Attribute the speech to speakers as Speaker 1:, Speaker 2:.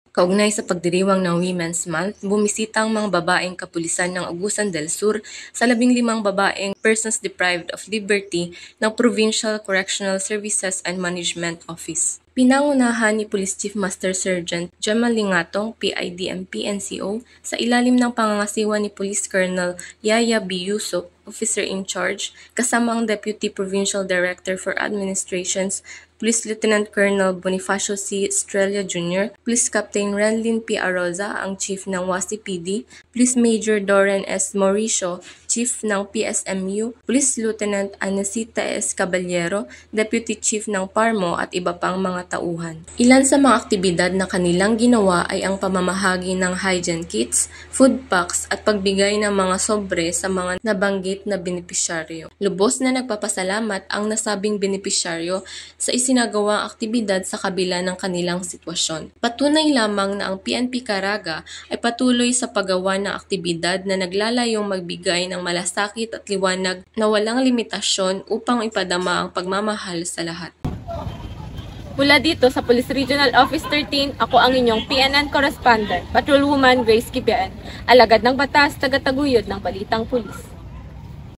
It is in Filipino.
Speaker 1: Kaugnay sa pagdiriwang ng Women's Month, bumisita ang mga babaeng kapulisan ng Agusan del Sur sa 15 babaeng persons deprived of liberty ng Provincial Correctional Services and Management Office. Pinangunahan ni Police Chief Master Sergeant Jamal Lingatong, PIDMP NCO, sa ilalim ng pangangasiwa ni Police Colonel Yaya B. Yusuf, Officer in Charge, kasama ang Deputy Provincial Director for Administrations, Police Lieutenant Colonel Bonifacio C. Estrella Jr., Police Captain Renlin P. Aroza, ang Chief ng Wasi PD, Police Major Doren S. Mauricio, Chief ng PSMU, Police Lieutenant Anesita S. Caballero, Deputy Chief ng Parmo at iba pang mga tauhan. Ilan sa mga aktibidad na kanilang ginawa ay ang pamamahagi ng hygiene kits, food packs at pagbigay ng mga sobre sa mga nabanggit na benepisyaryo. Lubos na nagpapasalamat ang nasabing benepisyaryo sa isinagawang aktibidad sa kabila ng kanilang sitwasyon. Patunay lamang na ang PNP Caraga ay patuloy sa paggawa ng aktibidad na naglalayong magbigay ng malasakit at liwanag na walang limitasyon upang ipadama ang pagmamahal sa lahat.
Speaker 2: Mula dito sa Police Regional Office 13, ako ang inyong PNN Correspondent, Patrolwoman Grace Kipian, alagad ng batas, tagataguyod ng Balitang Pulis.